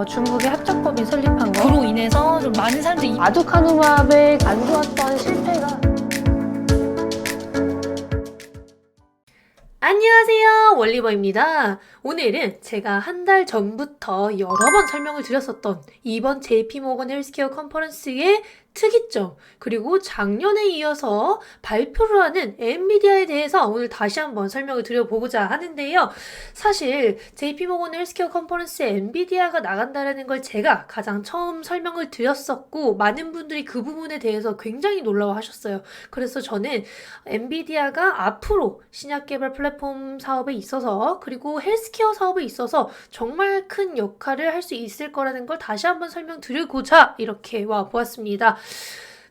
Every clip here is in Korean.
중국의 합작법이 설립한 거. 그로 인해서 좀 많은 사람들이 아두카누밥의 안 좋았던 실패가. 안녕하세요, 월리버입니다. 오늘은 제가 한 달 전부터 여러 번 설명을 드렸었던 이번 JP모건 헬스케어 컨퍼런스의 특이점, 그리고 작년에 이어서 발표를 하는 엔비디아에 대해서 오늘 다시 한번 설명을 드려보고자 하는데요. 사실 JP모건 헬스케어 컨퍼런스에 엔비디아가 나간다라는 걸 제가 가장 처음 설명을 드렸었고, 많은 분들이 그 부분에 대해서 굉장히 놀라워하셨어요. 그래서 저는 엔비디아가 앞으로 신약 개발 플랫폼 사업에 있어서, 그리고 헬스케어 사업에 있어서 정말 큰 역할을 할 수 있을 거라는 걸 다시 한번 설명드리고자 이렇게 와보았습니다.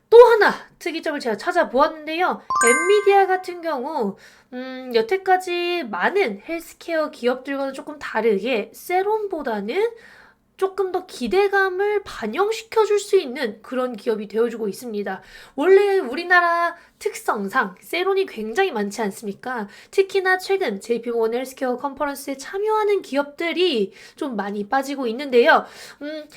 또 하나 특이점을 제가 찾아보았는데요. 엔비디아 같은 경우 여태까지 많은 헬스케어 기업들과는 조금 다르게 세론보다는 조금 더 기대감을 반영시켜줄 수 있는 그런 기업이 되어주고 있습니다. 원래 우리나라 특성상 세론이 굉장히 많지 않습니까? 특히나 최근 JP모건 헬스케어 컨퍼런스에 참여하는 기업들이 좀 많이 빠지고 있는데요.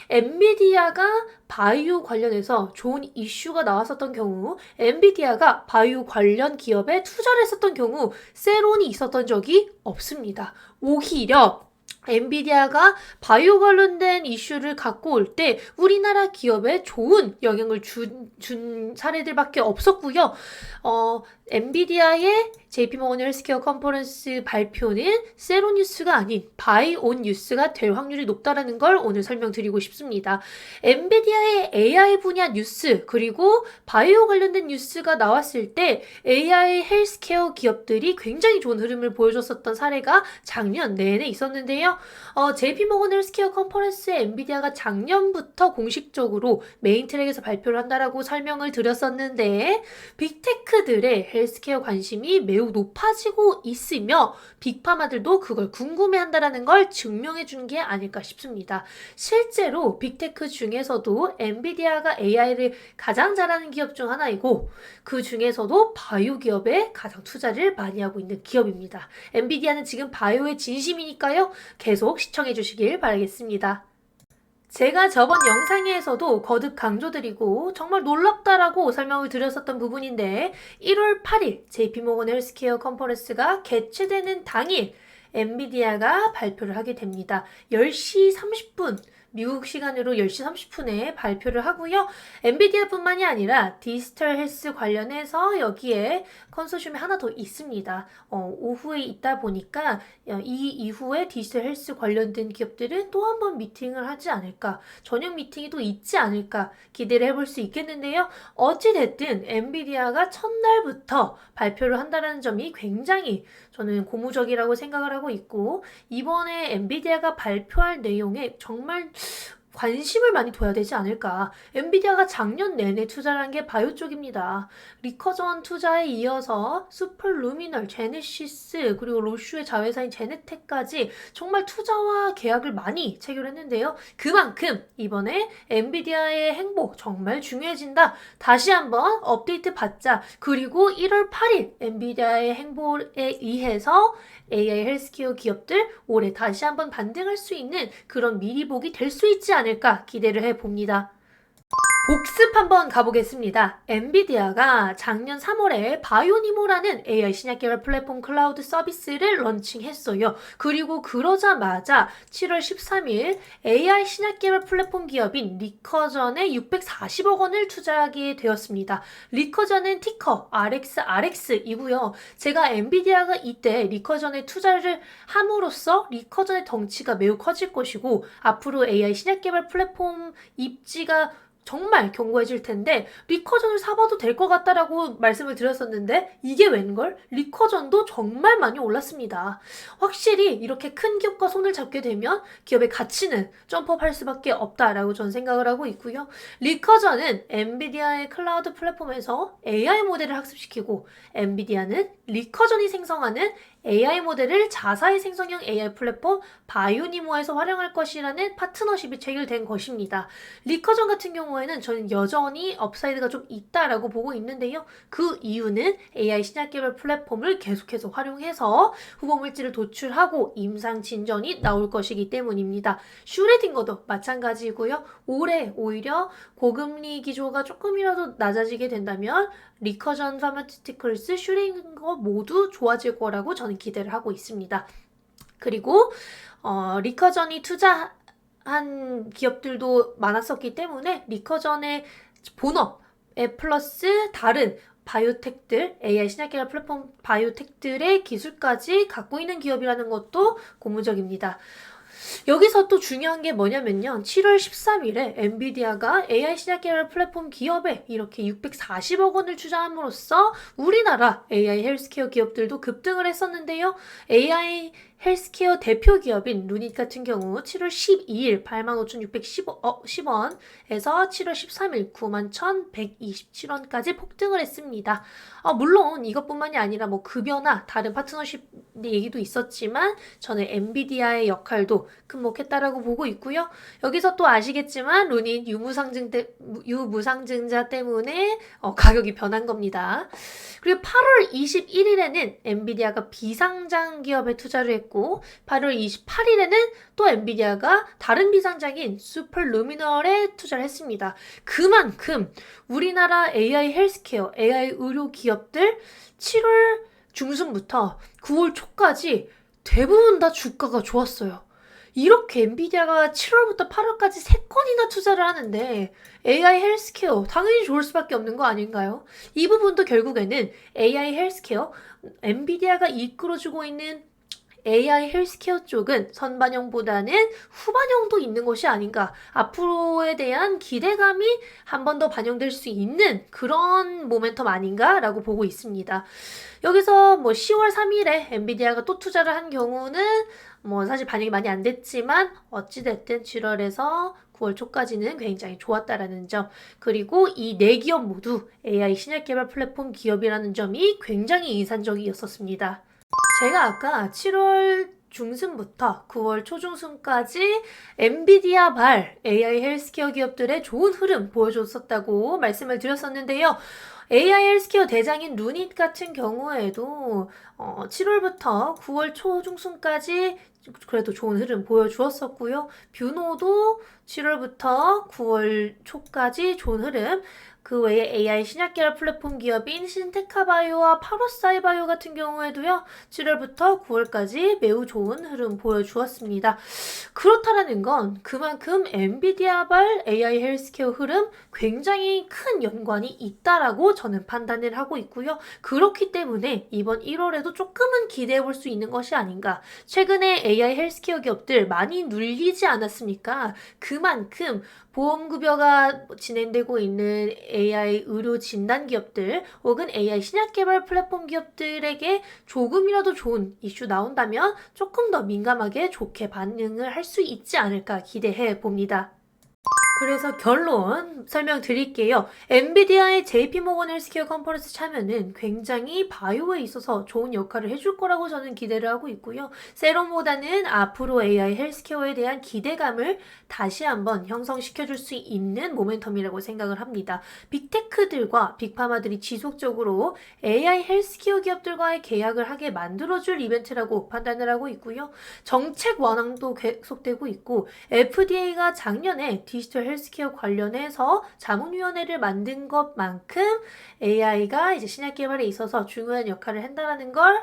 엔비디아가 바이오 관련해서 좋은 이슈가 나왔었던 경우, 엔비디아가 바이오 관련 기업에 투자를 했었던 경우 세론이 있었던 적이 없습니다. 오히려 엔비디아가 바이오 관련된 이슈를 갖고 올 때 우리나라 기업에 좋은 영향을 준 사례들밖에 없었고요. 엔비디아의 JP모건 헬스케어 컨퍼런스 발표는 세로 뉴스가 아닌 바이온 뉴스가 될 확률이 높다라는 걸 오늘 설명드리고 싶습니다. 엔비디아의 AI 분야 뉴스, 그리고 바이오 관련된 뉴스가 나왔을 때 AI 헬스케어 기업들이 굉장히 좋은 흐름을 보여줬었던 사례가 작년 내내 있었는데요. JP모건 헬스케어 컨퍼런스에 엔비디아가 작년부터 공식적으로 메인 트랙에서 발표를 한다라고 설명을 드렸었는데, 빅테크들의 헬스케어 관심이 매우 높아지고 있으며 빅파마들도 그걸 궁금해한다라는 걸 증명해 준 게 아닐까 싶습니다. 실제로 빅테크 중에서도 엔비디아가 AI를 가장 잘하는 기업 중 하나이고, 그 중에서도 바이오 기업에 가장 투자를 많이 하고 있는 기업입니다. 엔비디아는 지금 바이오의 진심이니까요. 계속 시청해 주시길 바라겠습니다. 제가 저번 영상에서도 거듭 강조드리고 정말 놀랍다라고 설명을 드렸었던 부분인데, 1월 8일 JP모건 헬스케어 컨퍼런스가 개최되는 당일 엔비디아가 발표를 하게 됩니다. 10시 30분, 미국 시간으로 10시 30분에 발표를 하고요. 엔비디아뿐만이 아니라 디지털 헬스 관련해서 여기에 컨소시엄이 하나 더 있습니다. 오후에 있다 보니까 이 이후에 디지털 헬스 관련된 기업들은 또 한 번 미팅을 하지 않을까, 저녁 미팅이 또 있지 않을까 기대를 해볼 수 있겠는데요. 어찌됐든 엔비디아가 첫날부터 발표를 한다는 점이 굉장히 저는 고무적이라고 생각을 하고 있고, 이번에 엔비디아가 발표할 내용에 정말 관심을 많이 둬야 되지 않을까. 엔비디아가 작년 내내 투자를 한 게 바이오 쪽입니다. 리커전 투자에 이어서 슈퍼루미널, 제네시스, 그리고 로슈의 자회사인 제네텍까지 정말 투자와 계약을 많이 체결했는데요. 그만큼 이번에 엔비디아의 행보 정말 중요해진다. 다시 한번 업데이트 받자. 그리고 1월 8일 엔비디아의 행보에 의해서 AI 헬스케어 기업들 올해 다시 한번 반등할 수 있는 그런 미리보기 될 수 있지 않을까 기대를 해봅니다. 복습 한번 가보겠습니다. 엔비디아가 작년 3월에 바이오니모라는 AI 신약 개발 플랫폼 클라우드 서비스를 런칭했어요. 그리고 그러자마자 7월 13일 AI 신약 개발 플랫폼 기업인 리커전에 640억 원을 투자하게 되었습니다. 리커전은 티커 RXRX이고요. 제가 엔비디아가 이때 리커전에 투자를 함으로써 리커전의 덩치가 매우 커질 것이고, 앞으로 AI 신약 개발 플랫폼 입지가 정말 견고해질 텐데 리커전을 사봐도 될 것 같다라고 말씀을 드렸었는데, 이게 웬걸? 리커전도 정말 많이 올랐습니다. 확실히 이렇게 큰 기업과 손을 잡게 되면 기업의 가치는 점프업 할 수밖에 없다라고 저는 생각을 하고 있고요. 리커전은 엔비디아의 클라우드 플랫폼에서 AI 모델을 학습시키고, 엔비디아는 리커전이 생성하는 AI 모델을 자사의 생성형 AI 플랫폼 바이오니모에서 활용할 것이라는 파트너십이 체결된 것입니다. 리커전 같은 경우에는 저는 여전히 업사이드가 좀 있다라고 보고 있는데요. 그 이유는 AI 신약 개발 플랫폼을 계속해서 활용해서 후보 물질을 도출하고 임상 진전이 나올 것이기 때문입니다. 슈레딩거도 마찬가지고요. 올해 오히려 고금리 기조가 조금이라도 낮아지게 된다면 리커전 파마티티컬스, 슈레딩거 모두 좋아질 거라고 저는 기대를 하고 있습니다. 그리고 리커전이 투자한 기업들도 많았었기 때문에 리커전의 본업에 플러스 다른 바이오텍들, AI 신약개발 플랫폼 바이오텍들의 기술까지 갖고 있는 기업이라는 것도 고무적입니다. 여기서 또 중요한 게 뭐냐면요. 7월 13일에 엔비디아가 AI 신약개발 플랫폼 기업에 이렇게 640억 원을 투자함으로써 우리나라 AI 헬스케어 기업들도 급등을 했었는데요. AI 헬스케어 대표 기업인 루닛 같은 경우 7월 12일 85,610원에서 7월 13일 91,127원까지 폭등을 했습니다. 물론 이것뿐만이 아니라 뭐 급여나 다른 파트너십 얘기도 있었지만 저는 엔비디아의 역할도 큰몫했다라고 보고 있고요. 여기서 또 아시겠지만 루닛 유무상증자 때문에 가격이 변한 겁니다. 그리고 8월 21일에는 엔비디아가 비상장 기업에 투자를 했고 8월 28일에는 또 엔비디아가 다른 비상장인 슈퍼루미널에 투자를 했습니다. 그만큼 우리나라 AI 헬스케어, AI 의료 기업들 7월 중순부터 9월 초까지 대부분 다 주가가 좋았어요. 이렇게 엔비디아가 7월부터 8월까지 3건이나 투자를 하는데 AI 헬스케어 당연히 좋을 수밖에 없는 거 아닌가요? 이 부분도 결국에는 AI 헬스케어, 엔비디아가 이끌어주고 있는 AI 헬스케어 쪽은 선반영보다는 후반영도 있는 것이 아닌가. 앞으로에 대한 기대감이 한 번 더 반영될 수 있는 그런 모멘텀 아닌가라고 보고 있습니다. 여기서 뭐 10월 3일에 엔비디아가 또 투자를 한 경우는 뭐 사실 반영이 많이 안 됐지만 어찌됐든 7월에서 9월 초까지는 굉장히 좋았다라는 점, 그리고 이 네 기업 모두 AI 신약 개발 플랫폼 기업이라는 점이 굉장히 인상적이었었습니다. 제가 아까 7월 중순부터 9월 초중순까지 엔비디아발 AI 헬스케어 기업들의 좋은 흐름 보여줬었다고 말씀을 드렸었는데요. AI 헬스케어 대장인 루닛 같은 경우에도 7월부터 9월 초중순까지 그래도 좋은 흐름 보여주었었고요. 뷰노도 7월부터 9월 초까지 좋은 흐름, 그 외에 AI 신약개발 플랫폼 기업인 신테카바이오와 파로사이바이오 같은 경우에도요. 7월부터 9월까지 매우 좋은 흐름 보여주었습니다. 그렇다라는 건 그만큼 엔비디아발 AI 헬스케어 흐름 굉장히 큰 연관이 있다라고 저는 판단을 하고 있고요. 그렇기 때문에 이번 1월에도 조금은 기대해 볼 수 있는 것이 아닌가. 최근에 AI 헬스케어 기업들 많이 눌리지 않았습니까? 그만큼 보험급여가 진행되고 있는 AI 의료 진단 기업들 혹은 AI 신약 개발 플랫폼 기업들에게 조금이라도 좋은 이슈 나온다면 조금 더 민감하게 좋게 반응을 할 수 있지 않을까 기대해 봅니다. 그래서 결론 설명드릴게요. 엔비디아의 JP모건 헬스케어 컨퍼런스 참여는 굉장히 바이오에 있어서 좋은 역할을 해줄 거라고 저는 기대를 하고 있고요. 세론보다는 앞으로 AI 헬스케어에 대한 기대감을 다시 한번 형성시켜줄 수 있는 모멘텀이라고 생각을 합니다. 빅테크들과 빅파마들이 지속적으로 AI 헬스케어 기업들과의 계약을 하게 만들어줄 이벤트라고 판단을 하고 있고요. 정책 완화도 계속되고 있고 FDA가 작년에 디지털 헬스케어 관련해서 자문위원회를 만든 것만큼 AI가 이제 신약 개발에 있어서 중요한 역할을 한다는 걸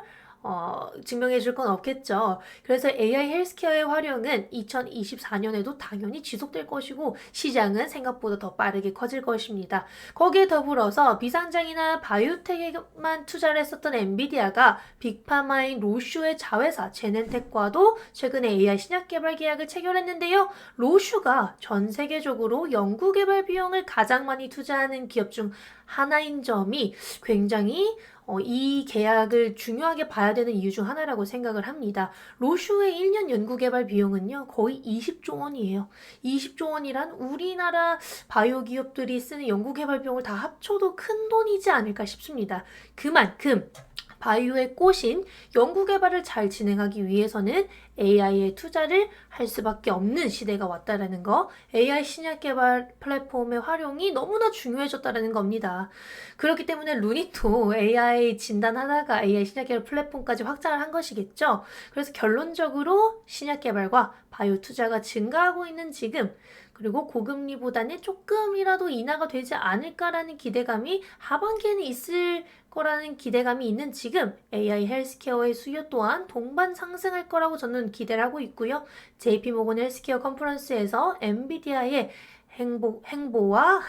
증명해 줄 건 없겠죠. 그래서 AI 헬스케어의 활용은 2024년에도 당연히 지속될 것이고 시장은 생각보다 더 빠르게 커질 것입니다. 거기에 더불어서 비상장이나 바이오텍에만 투자를 했었던 엔비디아가 빅파마인 로슈의 자회사 제넨텍과도 최근에 AI 신약 개발 계약을 체결했는데요. 로슈가 전 세계적으로 연구개발 비용을 가장 많이 투자하는 기업 중 하나인 점이 굉장히 이 계약을 중요하게 봐야 되는 이유 중 하나라고 생각을 합니다. 로슈의 1년 연구개발 비용은요 거의 20조 원이에요. 20조 원이란 우리나라 바이오 기업들이 쓰는 연구개발 비용을 다 합쳐도 큰 돈이지 않을까 싶습니다. 그만큼 바이오의 꽃인 연구개발을 잘 진행하기 위해서는 AI에 투자를 할 수밖에 없는 시대가 왔다라는 거, AI 신약개발 플랫폼의 활용이 너무나 중요해졌다라는 겁니다. 그렇기 때문에 루니도 AI 진단하다가 AI 신약개발 플랫폼까지 확장을 한 것이겠죠. 그래서 결론적으로 신약개발과 바이오 투자가 증가하고 있는 지금, 그리고 고금리보다는 조금이라도 인하가 되지 않을까라는 기대감이 하반기에는 있을 거라는 기대감이 있는 지금 AI 헬스케어의 수요 또한 동반 상승할 거라고 저는 기대를 하고 있고요. JP모건 헬스케어 컨퍼런스에서 엔비디아의 행보와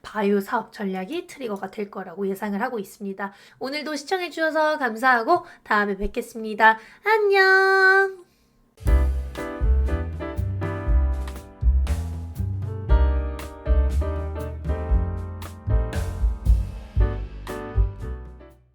바이오 사업 전략이 트리거가 될 거라고 예상을 하고 있습니다. 오늘도 시청해 주셔서 감사하고 다음에 뵙겠습니다. 안녕!